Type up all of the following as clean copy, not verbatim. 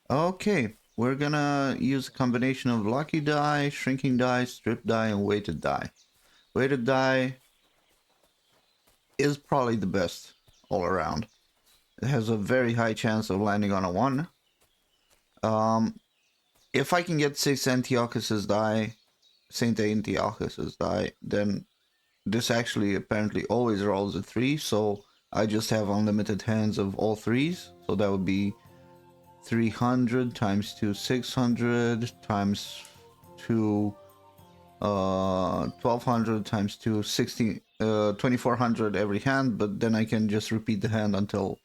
Okay, we're gonna use a combination of lucky die, shrinking die, strip die, and weighted die. Weighted die is probably the best all around. It has a very high chance of landing on a 1. Um, if I can get 6 Antiochus's die, Saint Antiochus's die, then this actually apparently always rolls a 3, so I just have unlimited hands of all 3s. So that would be 300 times 2, 600 times 2, 1200 times 2, 2400 every hand, but then I can just repeat the hand until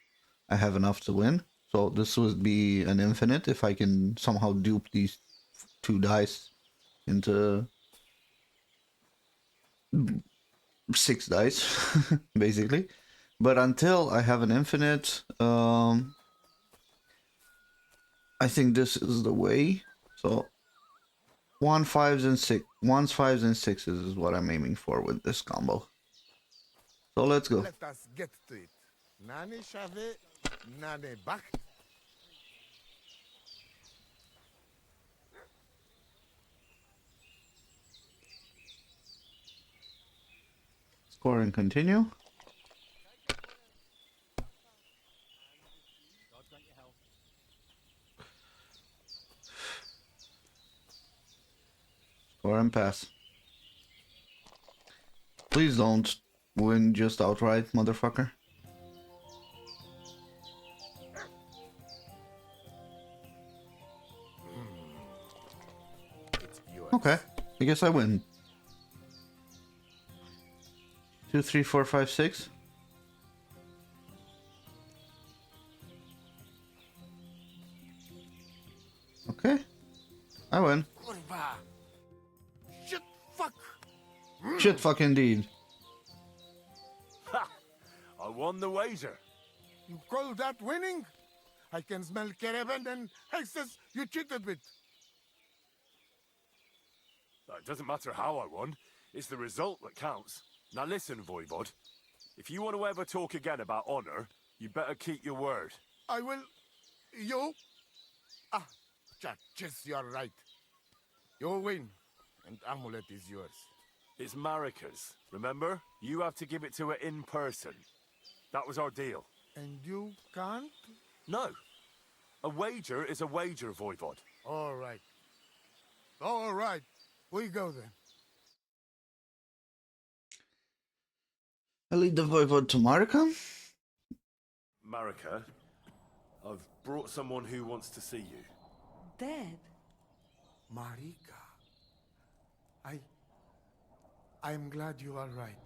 I have enough to win. So this would be an infinite if I can somehow dupe these 2 dice into 6 dice, basically. But until I have an infinite, I think this is the way. So 1s, 5s, and 6s is what I'm aiming for with this combo. So let's go. Let us get to it. Nane shave, nane bak. Score and continue. Score and pass. Please don't win just outright, motherfucker. It's yours. Okay, I guess I win. 2, 3, 4, 5, 6. Okay, I win. Kurva. Shit, fuck. Shit, fuck indeed. Ha! I won the wager. You call that winning? I can smell caravan and hexes you cheated with. It doesn't matter how I won. It's the result that counts. Now listen, Voivod. If you want to ever talk again about honor, you better keep your word. I will. You? Ah, Chachis, you're right. You win, and amulet is yours. It's Marika's, remember? You have to give it to her in person. That was our deal. And you can't? No. A wager is a wager, Voivod. All right. All right. We go then. I lead the voivod to Marika. Marika, I've brought someone who wants to see you. Dead? Marika. I'm glad you are right.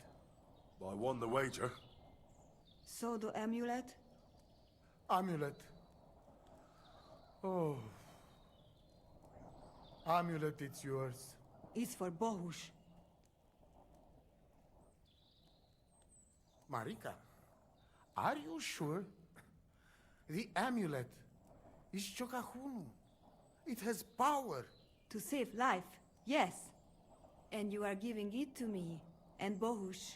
I won the wager. So the amulet? Amulet. Oh. Amulet, it's yours. Is for Bohush. Marika, are you sure? The amulet is Chokahunu. It has power. To save life, yes. And you are giving it to me and Bohush.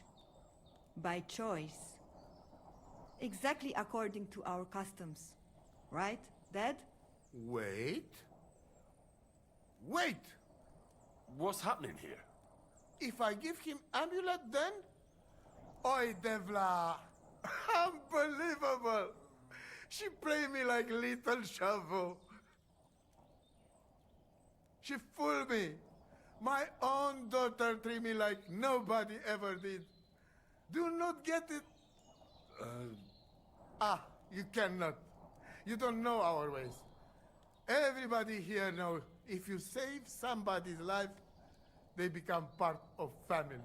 By choice. Exactly according to our customs. Right, Dad? Wait. Wait! What's happening here? If I give him amulet then? Oi, Devla! Unbelievable! She play me like little shovel. She fool me. My own daughter treat me like nobody ever did. Do not get it. You cannot. You don't know our ways. Everybody here knows if you save somebody's life, they become part of family.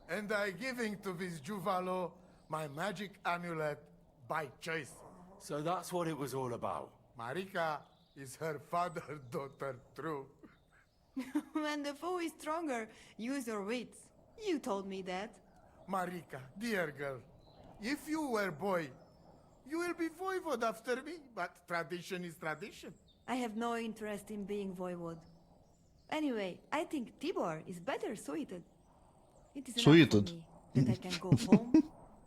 And I giving to this Juvalo my magic amulet by choice. So that's what it was all about. Marika is her father's daughter, true. When the foe is stronger, use your wits. You told me that. Marika, dear girl, if you were boy, you will be voivod after me, but tradition is tradition. I have no interest in being voivod. Anyway, I think Tibor is better suited. It is enough Suited. for me that I can go home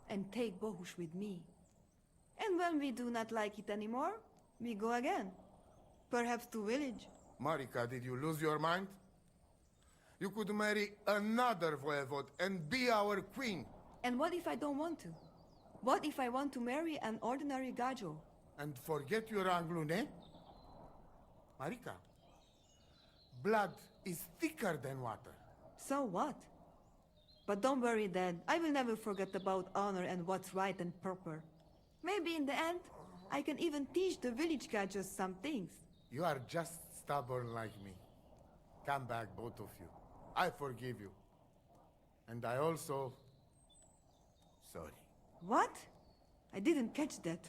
and take Bohush with me. And when we do not like it anymore, we go again. Perhaps to village. Marika, did you lose your mind? You could marry another voivode and be our queen. And what if I don't want to? What if I want to marry an ordinary gajo? And forget your Angloune? Marika, blood is thicker than water. So what? But don't worry, Dad. I will never forget about honor and what's right and proper. Maybe in the end, I can even teach the village gajos some things. You are just stubborn like me. Come back, both of you. I forgive you. And I also... sorry. What? I didn't catch that.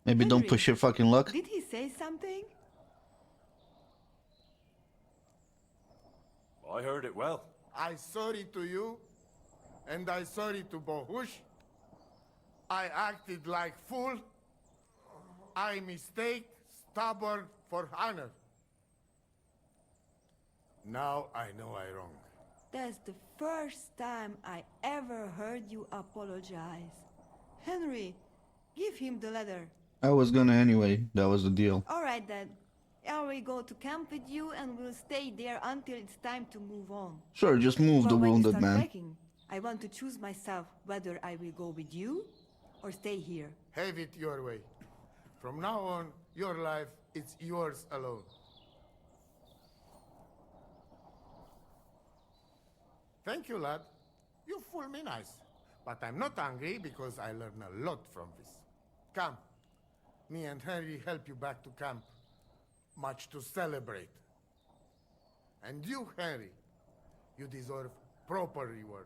Maybe don't Henry, push your fucking luck. Did he say something? I heard it well. I sorry to you, and I sorry to Bohush. I acted like fool. I mistake, stubborn for honor. Now I know I wrong. That's the first time I ever heard you apologize. Henry, give him the letter. I was gonna anyway. That was the deal. All right, Dad. I will go to camp with you and we'll stay there until it's time to move on. Sure, just move But the when you wounded start man. packing, I want to choose myself whether I will go with you or stay here. Have it your way. From now on, your life is yours alone. Thank you, lad. You fool me nice. But I'm not angry because I learned a lot from this. Come. Me and Henry help you back to camp. Much to celebrate. And you, Henry, you deserve proper reward.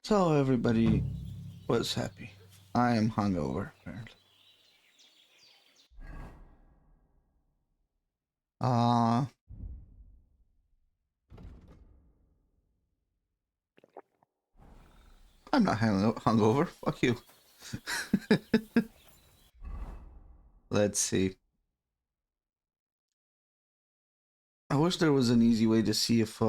So everybody was happy. I am hungover, apparently. Uh I'm not hungover. Fuck you. Let's see. I wish there was an easy way to see if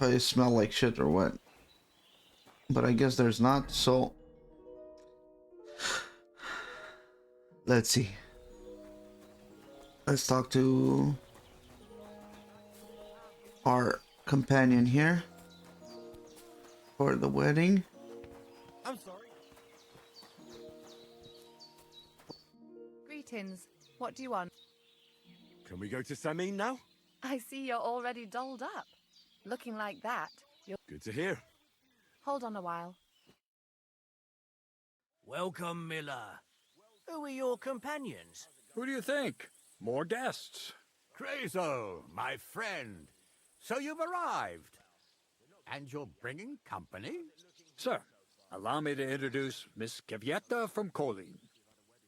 I smell like shit or what. But I guess there's not, so let's see. Let's talk to our companion here for the wedding. I'm sorry. Greetings. What do you want? Can we go to Samin now? I see you're already dolled up. Looking like that, you'll... Good to hear. Hold on a while. Welcome, Miller. Who are your companions? Who do you think? More guests. Crazo, my friend. So you've arrived. And you're bringing company? Sir, allow me to introduce Miss Kvyetta from Kolin.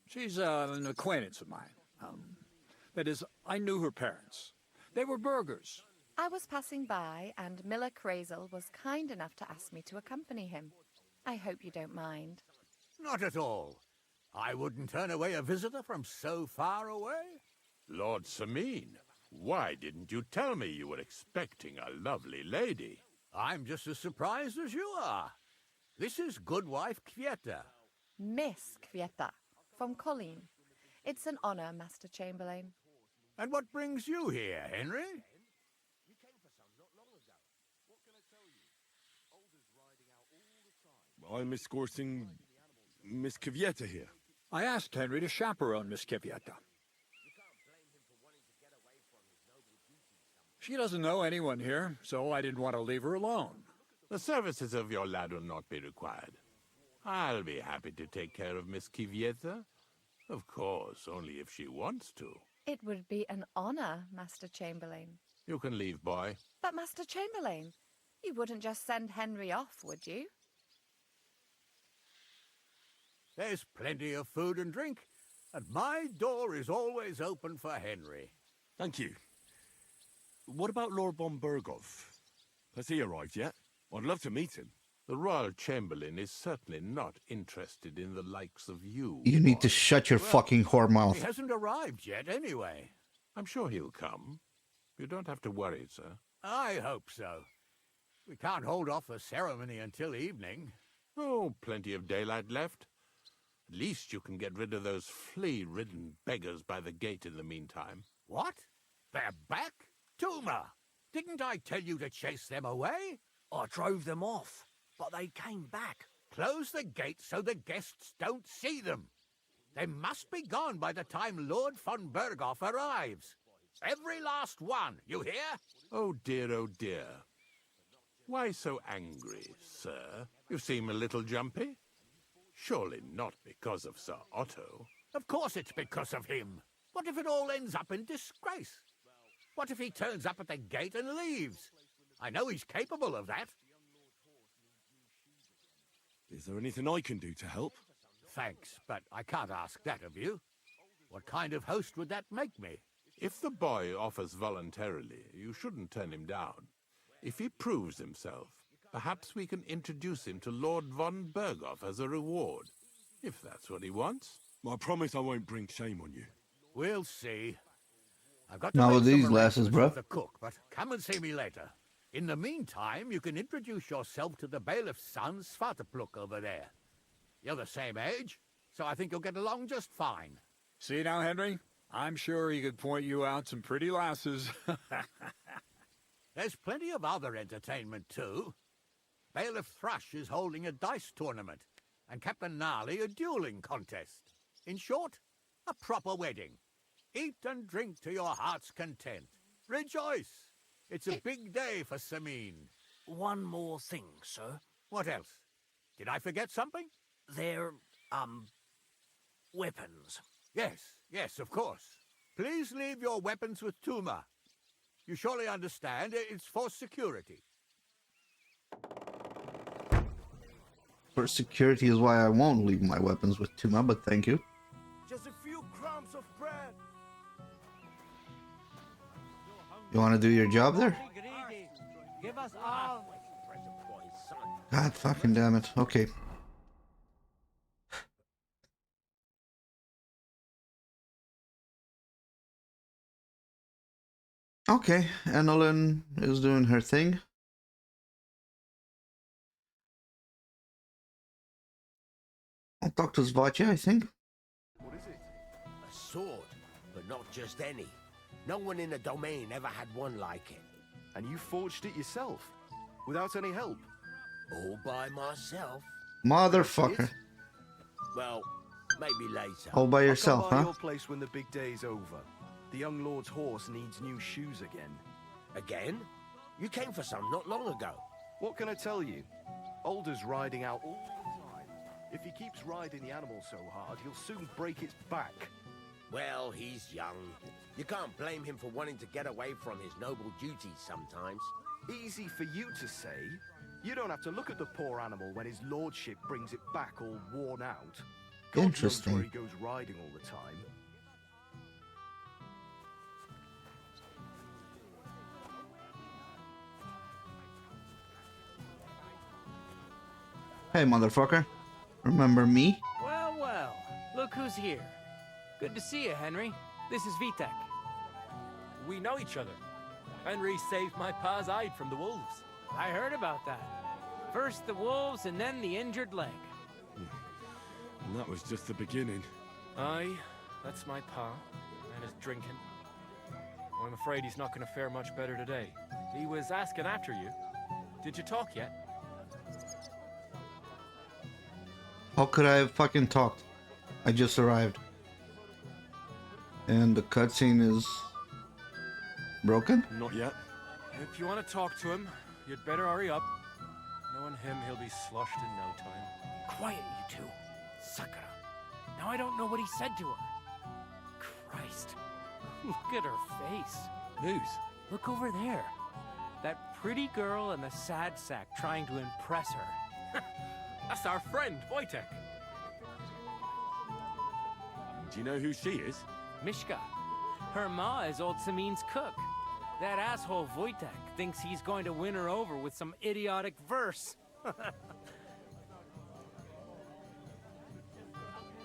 She's an acquaintance of mine. That is, I knew her parents. They were burghers. I was passing by, and Miller Crazel was kind enough to ask me to accompany him. I hope you don't mind. Not at all. I wouldn't turn away a visitor from so far away. Lord Samin, why didn't you tell me you were expecting a lovely lady? I'm just as surprised as you are. This is good wife Kvyetta. Miss Kvyetta from Colleen. It's an honor, Master Chamberlain. And what brings you here, Henry? I'm escorting Miss Kvyetta here. I asked Henry to chaperone Miss Kvyetta. She doesn't know anyone here, so I didn't want to leave her alone. The services of your lad will not be required. I'll be happy to take care of Miss Kvyetta. Of course, only if she wants to. It would be an honor, Master Chamberlain. You can leave, boy. But, Master Chamberlain, you wouldn't just send Henry off, would you? There's plenty of food and drink, and my door is always open for Henry. Thank you. What about Lord von Berghoff? Has he arrived yet? I'd love to meet him. The Royal Chamberlain is certainly not interested in the likes of you. You need to boy. shut your fucking whore He mouth. hasn't arrived yet, anyway. I'm sure he'll come. You don't have to worry, sir. I hope so. We can't hold off the ceremony until evening. Oh, plenty of daylight left. At least you can get rid of those flea-ridden beggars by the gate in the meantime. What? They're back? Tuma! Didn't I tell you to chase them away? I drove them off, but they came back. Close the gate so the guests don't see them. They must be gone by the time Lord von Berghoff arrives. Every last one, you hear? Oh dear, oh dear. Why so angry, sir? You seem a little jumpy. Surely not because of Sir Otto. Of course it's because of him. What if it all ends up in disgrace? What if he turns up at the gate and leaves? I know he's capable of that. Is there anything I can do to help? Thanks, but I can't ask that of you. What kind of host would that make me? If the boy offers voluntarily, you shouldn't turn him down. If he proves himself, perhaps we can introduce him to Lord von Berghoff as a reward, if that's what he wants. I promise I won't bring shame on you. We'll see. I've got to Not make with some these glasses, arrangements bro. with the cook, but come and see me later. In the meantime, you can introduce yourself to the bailiff's son, Svartepluk, over there. You're the same age, so I think you'll get along just fine. See now, Henry? I'm sure he could point you out some pretty lasses. There's plenty of other entertainment, too. Bailiff Thrush is holding a dice tournament, and Captain Gnarly a dueling contest. In short, a proper wedding. Eat and drink to your heart's content. Rejoice! It's a big day for Sameen. One more thing, sir. What else? Did I forget something? They're, weapons. Yes, of course. Please leave your weapons with Tuma. You surely understand it's for security. For security is why I won't leave my weapons with Tuma, but thank you. Just a few crumbs of bread. You want to do your job there? Give us all. God fucking damn it. Okay. Okay, Annalyn is doing her thing. I'll talk to Svatja, I think. What is it? A sword, but not just any. No one in the domain ever had one like it. And you forged it yourself? Without any help? All by myself. Motherfucker. Well, maybe later. All by yourself, I'll come by huh? your place when the big day's over. The young lord's horse needs new shoes again. Again? You came for some not long ago. What can I tell you? Alder's riding out all the time. If he keeps riding the animal so hard, he'll soon break its back. Well, he's young. You can't blame him for wanting to get away from his noble duties sometimes. Easy for you to say. You don't have to look at the poor animal when his lordship brings it back all worn out. God knows Interesting. where he goes riding all the time. Hey, motherfucker. Remember me? Well, well. Look who's here. Good to see you, Henry. This is Vitek. We know each other. Henry saved my pa's hide from the wolves. I heard about that. First the wolves and then the injured leg. And that was just the beginning. Aye, that's my pa, and his drinking. I'm afraid he's not going to fare much better today. He was asking after you. Did you talk yet? How could I have fucking talked? I just arrived. And the cutscene is broken? Not yet. If you want to talk to him, you'd better hurry up. Knowing him, he'll be sloshed in no time. Quiet, you two. Sakura. Now I don't know what he said to her. Christ. Look at her face. Whose? Look over there. That pretty girl and the sad sack trying to impress her. That's our friend, Wojtek. Do you know who she is? Mishka. Her ma is old Samin's cook. That asshole Wojtek thinks he's going to win her over with some idiotic verse.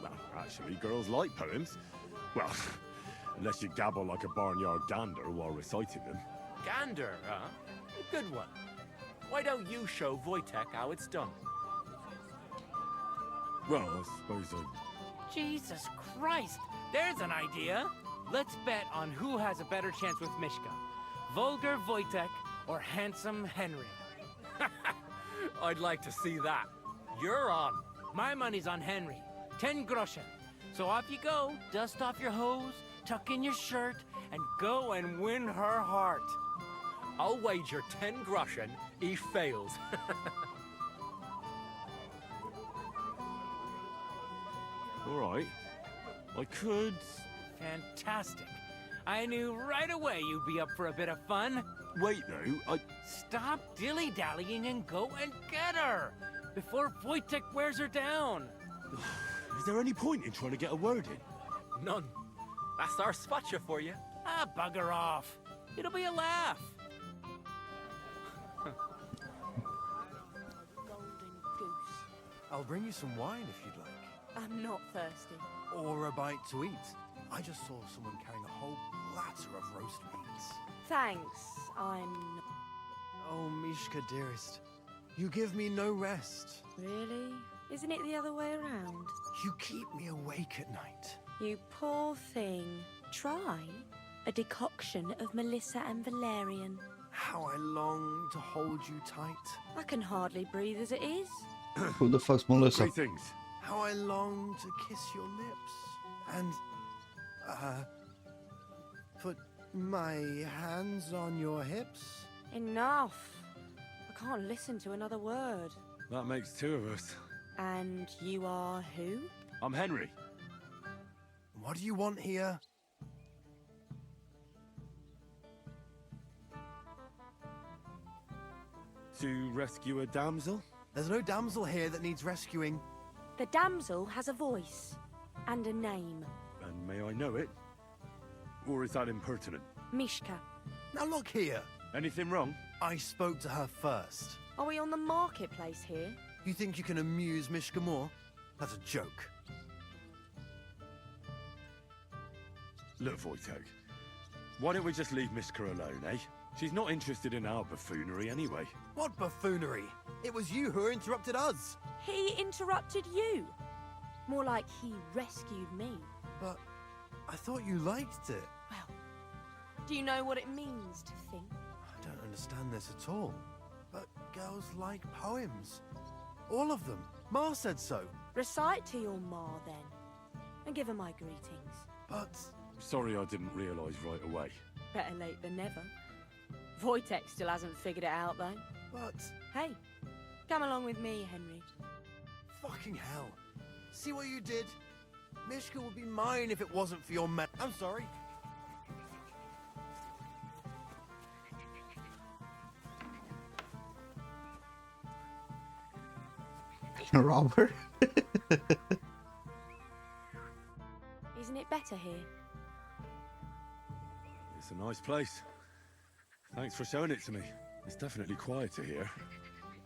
Well, actually, girls like poems. Well, unless you gabble like a barnyard gander while reciting them. Gander, huh? A good one. Why don't you show Wojtek how it's done? Well, I suppose I... Jesus Christ! There's an idea! Let's bet on who has a better chance with Mishka. Vulgar Wojtek or handsome Henry. I'd like to see that. You're on. My money's on Henry. 10 groschen. So off you go, dust off your hose, tuck in your shirt, and go and win her heart. I'll wager 10 groschen he fails. All right. I could... Fantastic. I knew right away you'd be up for a bit of fun. Wait, though, Stop dilly-dallying and go and get her! Before Wojtek wears her down! Is there any point in trying to get a word in? None. That's our spotcha for you. Ah, bugger off. It'll be a laugh. Golden goose. I'll bring you some wine if you'd like. I'm not thirsty. Or a bite to eat. I just saw someone carrying a whole platter of roast meats. Thanks, I'm not. Oh, Mishka, dearest. You give me no rest. Really? Isn't it the other way around? You keep me awake at night. You poor thing. Try a decoction of Melissa and Valerian. How I long to hold you tight. I can hardly breathe as it is. Who the fuck's Melissa? Three things. How I long to kiss your lips. And, put my hands on your hips. Enough. I can't listen to another word. That makes two of us. And you are who? I'm Henry. What do you want here? To rescue a damsel? There's no damsel here that needs rescuing. The damsel has a voice and a name. And may I know it? Or is that impertinent? Mishka. Now look here. Anything wrong? I spoke to her first. Are we on the marketplace here? You think you can amuse Mishka more? That's a joke. Look, Wojtek. Why don't we just leave Mishka alone, eh? She's not interested in our buffoonery anyway. What buffoonery? It was you who interrupted us. He interrupted you. More like he rescued me. But I thought you liked it. Well, do you know what it means to think? I don't understand this at all. But girls like poems. All of them. Ma said so. Recite to your ma, then. And give her my greetings. But... Sorry I didn't realise right away. Better late than never. Wojtek still hasn't figured it out, though. But... Hey, come along with me, Henry. Fucking hell. See what you did? Mishka would be mine if it wasn't for your man. I'm sorry. Robert? Isn't it better here? It's a nice place. Thanks for showing it to me. It's definitely quieter here.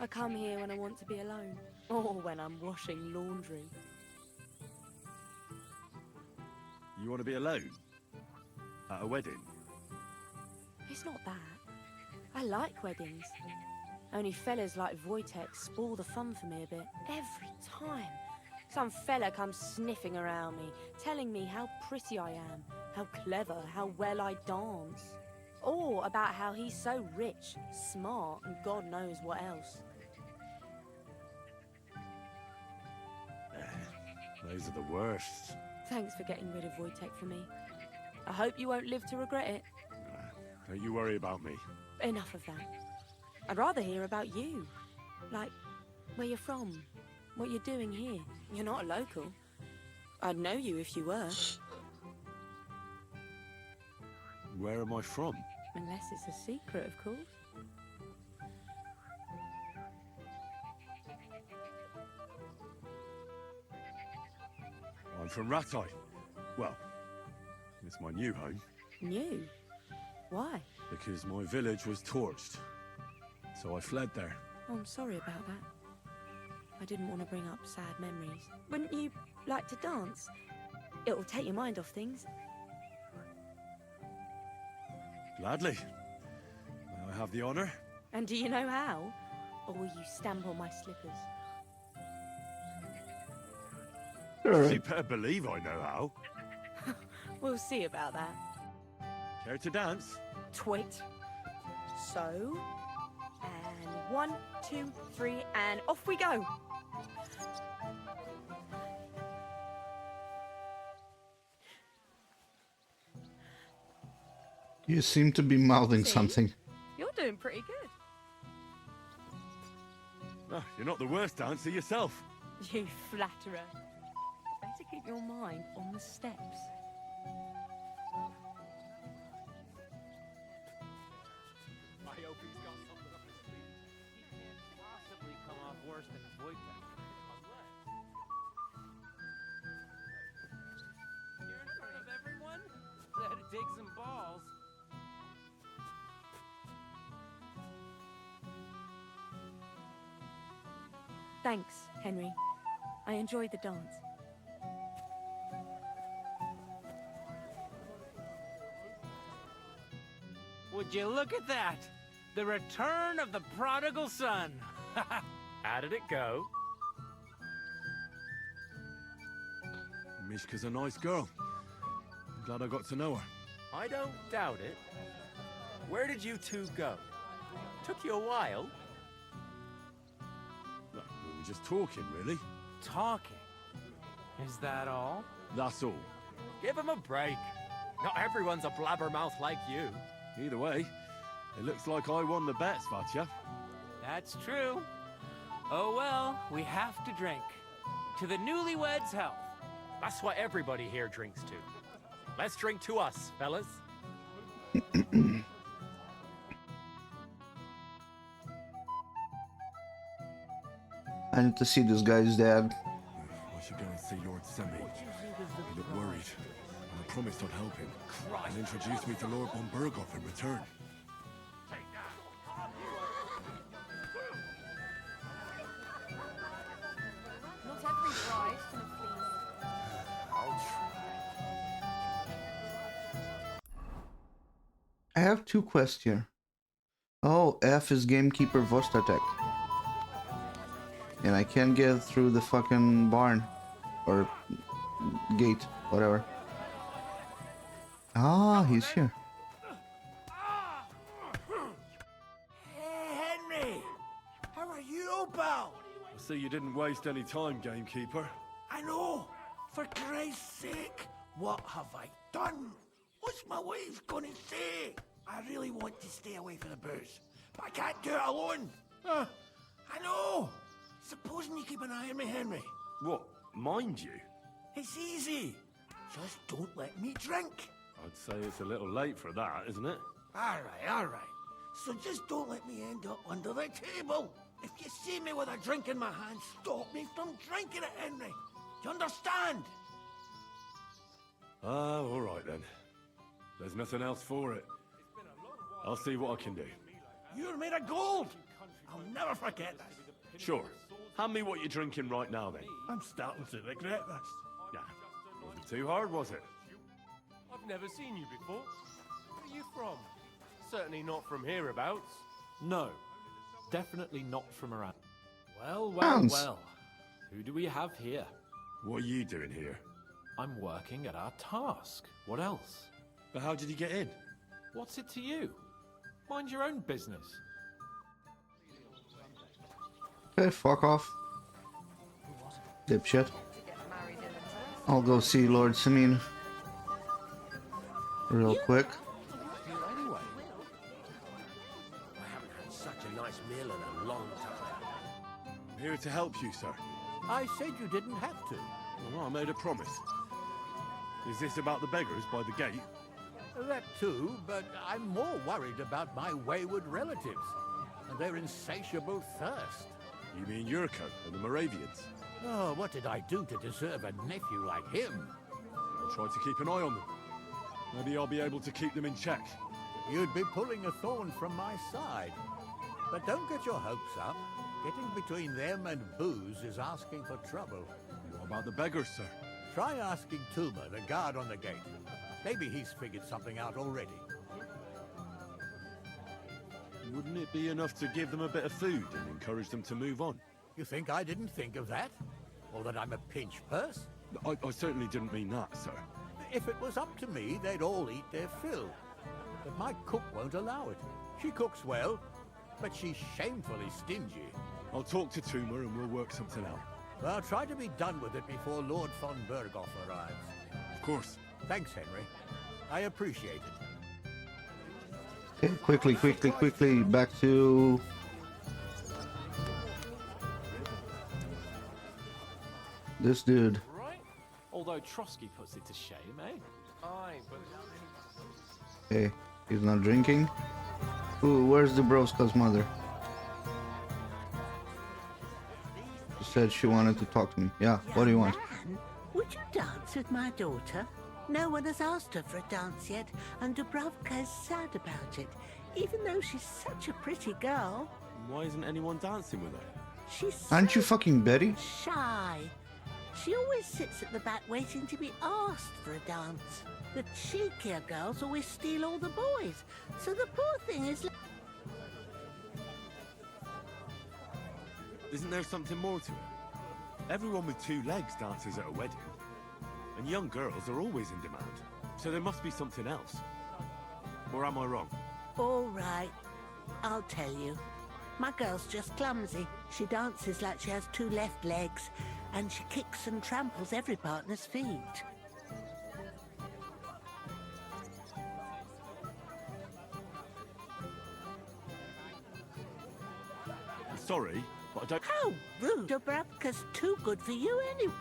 I come here when I want to be alone. Or when I'm washing laundry. You want to be alone? At a wedding? It's not that. I like weddings. Only fellas like Wojtek spoil the fun for me a bit. Every time. Some fella comes sniffing around me, telling me how pretty I am, how clever, how well I dance. Or about how he's so rich, smart, and God knows what else. Those are the worst. Thanks for getting rid of Wojtek for me. I hope you won't live to regret it. Don't you worry about me. Enough of that. I'd rather hear about you. Like, where you're from, what you're doing here. You're not a local. I'd know you if you were. Where am I from? Unless it's a secret, of course. I'm from Ratai. Well, it's my new home. New? Why? Because my village was torched. So I fled there. Oh, I'm sorry about that. I didn't want to bring up sad memories. Wouldn't you like to dance? It'll take your mind off things. Gladly. May I have the honor? And do you know how? Or will you stamp on my slippers? You better believe I know how. We'll see about that. Care to dance? Twit. So, and 1, 2, 3, and off we go. You seem to be mouthing something. You're doing pretty good. Oh, you're not the worst dancer yourself. You flatterer. Better keep your mind on the steps. I hope he's got something up his sleeve. He can't possibly come off worse than Wojtek. Unless... You're in front of everyone? That'd take some balls. Thanks, Henry. I enjoyed the dance. Would you look at that? The return of the prodigal son. How did it go? Mishka's a nice girl. I'm glad I got to know her. I don't doubt it. Where did you two go? Took you a while. No, we were just talking, really. Talking? Is that all? That's all. Give him a break. Not everyone's a blabbermouth like you. Either way, it looks like I won the bet, Svatya. That's true. Oh well, we have to drink. To the newlyweds' health. That's what everybody here drinks to. Let's drink to us, fellas. I need to see this guy's dad. I should go and see Lord Semi. He looked worried, and I promised I'd help him. And introduce me to Lord von Berghoff in return. Not every bride can please. I have 2 quests here. Oh, F is Gamekeeper Vostatek. And I can't get through the fucking barn. Or gate, whatever. Ah, he's here. Hey, Henry! How are you, pal? I see you didn't waste any time, Gamekeeper. I know! For Christ's sake! What have I done? What's my wife gonna say? I really want to stay away from the booze, but I can't do it alone. I know! Supposing you keep an eye on me, Henry. What, mind you? It's easy. Just don't let me drink. I'd say it's a little late for that, isn't it? All right. So just don't let me end up under the table. If you see me with a drink in my hand, stop me from drinking it, Henry. Do you understand? All right then. There's nothing else for it. I'll see what I can do. You're made of gold. I'll never forget this. Sure. Hand me what you're drinking right now, then. I'm starting to regret this. Yeah. Wasn't too hard, was it? I've never seen you before. Where are you from? Certainly not from hereabouts. No, definitely not from around. Well, Hans. Who do we have here? What are you doing here? I'm working at our task. What else? But how did you get in? What's it to you? Mind your own business. Okay, fuck off. Dipshit. To get married in a I'll go see Lord Simeon real quick. Anyway, I haven't had such a nice meal in a long time. I'm here to help you, sir. I said you didn't have to. Well, I made a promise. Is this about the beggars by the gate? That too, but I'm more worried about my wayward relatives and their insatiable thirst. You mean Yurko and the Moravians? Oh, what did I do to deserve a nephew like him? I'll try to keep an eye on them. Maybe I'll be able to keep them in check. You'd be pulling a thorn from my side. But don't get your hopes up. Getting between them and booze is asking for trouble. What about the beggars, sir? Try asking Tuma, the guard on the gate. Maybe he's figured something out already. Wouldn't it be enough to give them a bit of food and encourage them to move on? You think I didn't think of that? Or that I'm a pinch purse? I certainly didn't mean that, sir. If it was up to me, they'd all eat their fill. But my cook won't allow it. She cooks well, but she's shamefully stingy. I'll talk to Tuma and we'll work something out. Well, try to be done with it before Lord von Berghoff arrives. Of course. Thanks, Henry. I appreciate it. Okay, quickly, back to... this dude. Right? Although Trotsky puts it to shame, eh? Aye, but... Okay, he's not drinking. Ooh, where's Dubrovska's mother? She said she wanted to talk to me. Yeah, what do you want? Man, would you dance with my daughter? No one has asked her for a dance yet, and Dubrovka is sad about it, even though she's such a pretty girl. Why isn't anyone dancing with her? She's Aren't you fucking Betty? shy. She always sits at the back waiting to be asked for a dance. The cheekier girls always steal all the boys, so the poor thing is... Isn't there something more to it? Everyone with two legs dances at a wedding. And young girls are always in demand. So there must be something else. Or am I wrong? All right, I'll tell you. My girl's just clumsy. She dances like she has two left legs, and she kicks and tramples every partner's feet. I'm sorry, but I don't... How rude! Dubravka's too good for you anyway.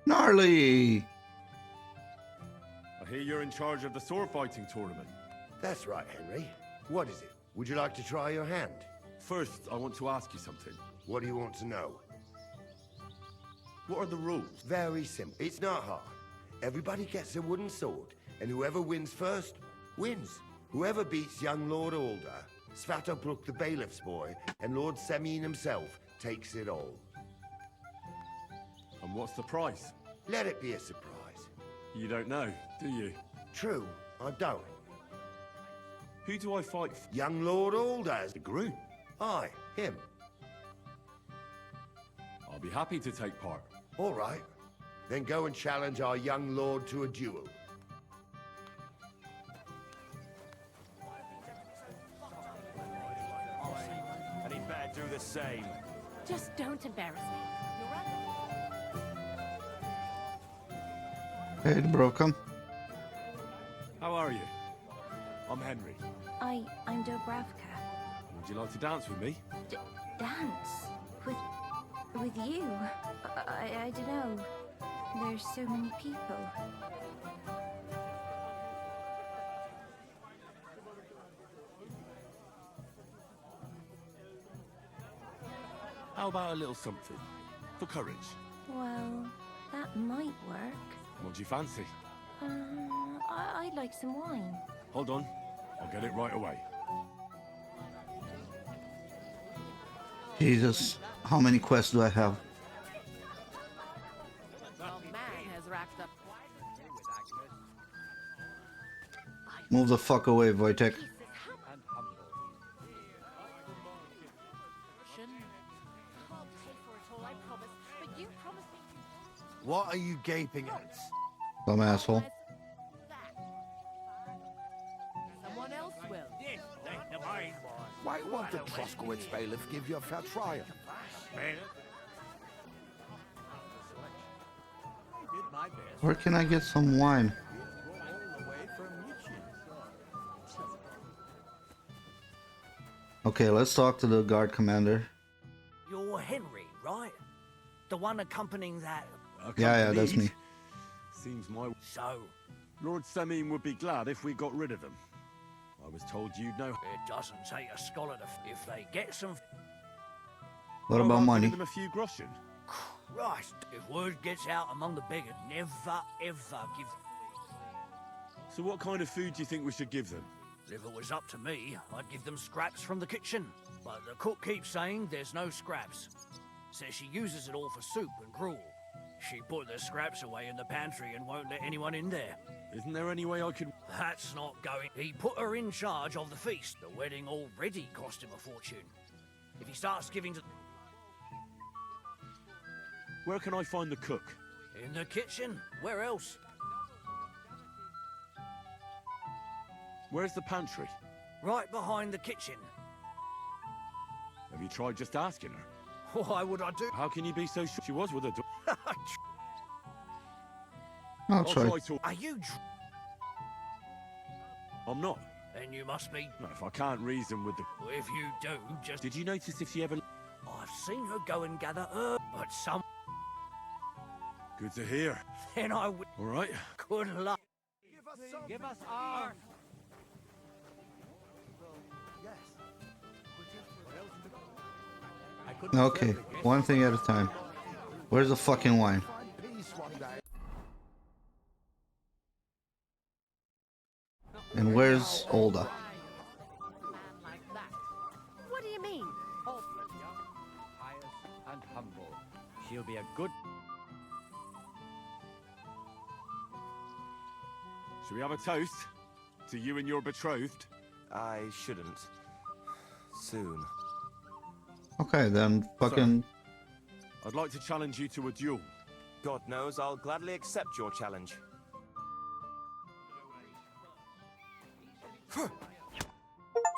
Gnarly! I hear you're in charge of the sword fighting tournament. That's right, Henry. What is it? Would you like to try your hand? First, I want to ask you something. What do you want to know? What are the rules? Very simple. It's not hard. Everybody gets a wooden sword, and whoever wins first, wins. Whoever beats young Lord Alder, Svatopluk the bailiff's boy, and Lord Semyon himself takes it all. And what's the price? Let it be a surprise. You don't know, do you? True, I don't. Who do I fight for? Young Lord Alder. The groom. Aye, him. I'll be happy to take part. All right. Then go and challenge our young lord to a duel. And he'd better do the same. Just don't embarrass me. Hey, Dubrovka. How are you? I'm Henry. I'm Dubravka. Would you like to dance with me? Dance? With you? I don't know. There's so many people. How about a little something? For courage. Well, that might work. What do you fancy? I'd like some wine. Hold on. I'll get it right away. Jesus, how many quests do I have? Move the fuck away, Wojtek. What are you gaping at? Some asshole. Someone else will. This ain't the mine, boy. Why won't the Troskowitz bailiff give you a fair trial? Bailiff? I did my best. Where can I get some wine? All the way from Mitchell. Okay, let's talk to the guard commander. You're Henry, right? The one accompanying that... Yeah, that's me. Seems my... So, Lord Sameen would be glad if we got rid of them. I was told you'd know... it doesn't take a scholar to... If they get some... What about money? Give them a few groschen. Christ, if word gets out among the beggars, never ever give... So what kind of food do you think we should give them? If it was up to me, I'd give them scraps from the kitchen. But the cook keeps saying there's no scraps. Says she uses it all for soup and gruel. She put the scraps away in the pantry and won't let anyone in there. Isn't there any way I could... That's not going. He put her in charge of the feast. The wedding already cost him a fortune. If he starts giving to... Where can I find the cook? In the kitchen? Where else? Where's the pantry? Right behind the kitchen. Have you tried just asking her? Why would I do? How can you be so sure she was with a... I'll try. Are you... I'm not. Then you must be... No, if I can't reason with the... If you do, just... Did you notice if she ever... I've seen her go and gather herb, but some... Good to hear. Then I would... All right. Good luck. Give us arms. Okay, one thing at a time. Where's the fucking wine? And where's Olda? What do you mean? Pious and humble. She'll be a good... Should we have a toast? To you and your betrothed? I shouldn't. Soon. Okay, then fucking... I'd like to challenge you to a duel. God knows I'll gladly accept your challenge.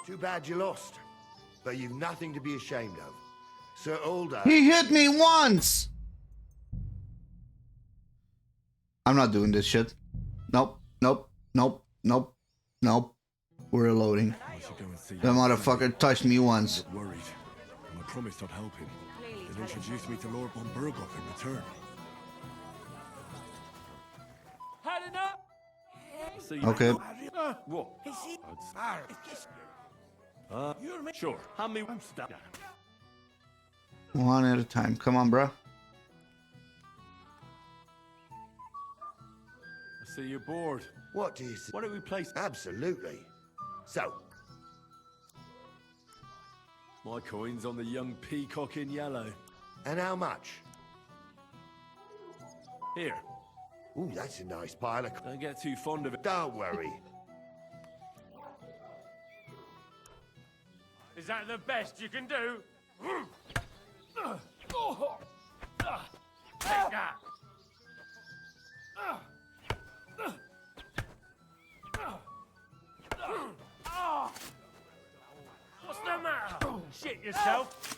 Too bad you lost. But you've nothing to be ashamed of. Sir Olda... He hit me once! I'm not doing this shit. Nope, nope, nope, nope, nope. We're reloading. That motherfucker touched me once. Worried. And I promised I'd help him. He'll introduce me to Lord von Berghoff in return. Had enough? Okay. What? Sure. Hand me one step. One at a time. Come on, bro. I see you're bored. What do you say? Why don't we play... Absolutely. So, My coin's on the young peacock in yellow. and how much? Here. Ooh, that's a nice pile of... Don't get too fond of it. Don't worry. Is that the best you can do? Take that! What's the matter? Shit yourself!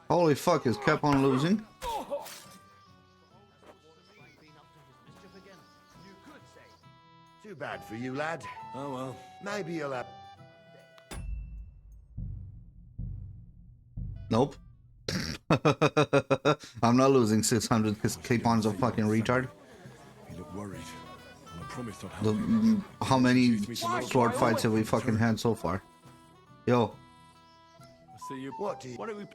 Holy fuck, is kept on losing. Too bad for you, lad. Oh well. Maybe you'll have... Nope. I'm not losing 600 because Capon's a fucking retard. You look worried. And I promised I'd help How many sword fights have we fucking had so far? Yo, I see you. What do you... Why don't we...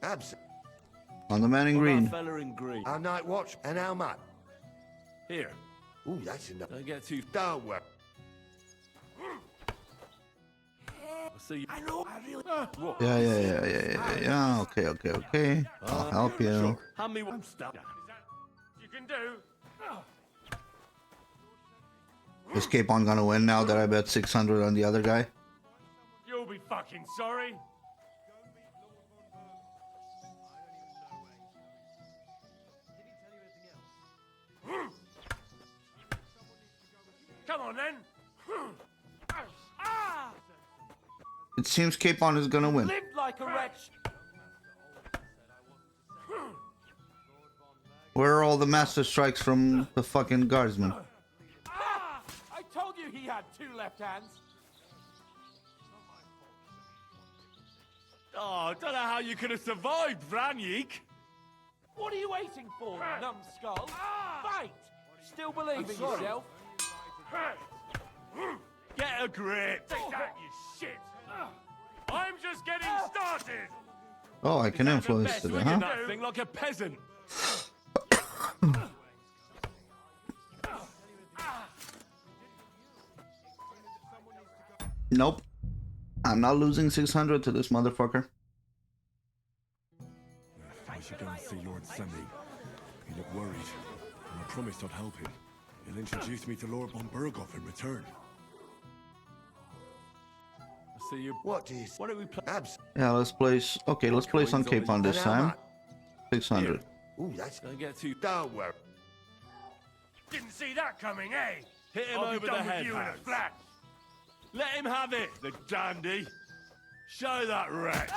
on the man in green. Fella in green. Our night watch, and how much? Here. Ooh, that's enough. Don't get too... Don't worry. I see you. I know, I really... What? Yeah. Okay. I'll help you. Sure. Hand me one step. You can do? Is Capon gonna win now that I bet 600 on the other guy? You'll be fucking sorry. Come on then. It seems Capon is gonna win. Lived like a wretch. Where are all the master strikes from the fucking guardsmen? I told you he had 2 left hands. Oh, I don't know how you could have survived, Vranyik. What are you waiting for, numbskull? Fight! Still believe in yourself? Get a grip. Take that, you shit. I'm just getting started. Oh, I can influence it, Swinging huh? that thing like a peasant. Nope. I'm not losing 600 to this motherfucker. I should go and see Lord Semi. He looked worried, and I promised I'd help him. He'll introduce me to Lord von Berghoff in return. I see you. What do you... Why don't we play? Yeah, let's place... Okay, let's place on Capon this time. 600. Ooh, that's... Don't get too... Don't worry. Didn't see that coming, eh? Hit him I'll be over done the with head, you in a Hans. flash. Let him have it, the dandy. Show that wretch.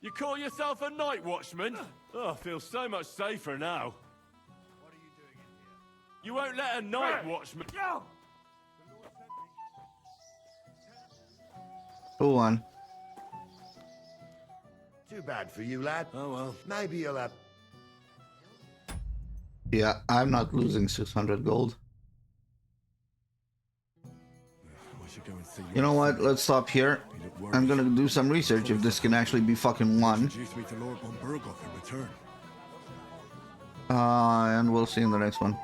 You call yourself a night watchman? Oh, I feel so much safer now. What are you doing in here? You won't let a night watchman... Go on. Too bad for you, lad. Oh, well. Maybe you'll have... Yeah, I'm not losing 600 gold. You know what? Let's stop here. I'm gonna do some research if this can actually be fucking won. Introduce me to Lord von Berghoff in return. And we'll see you in the next one.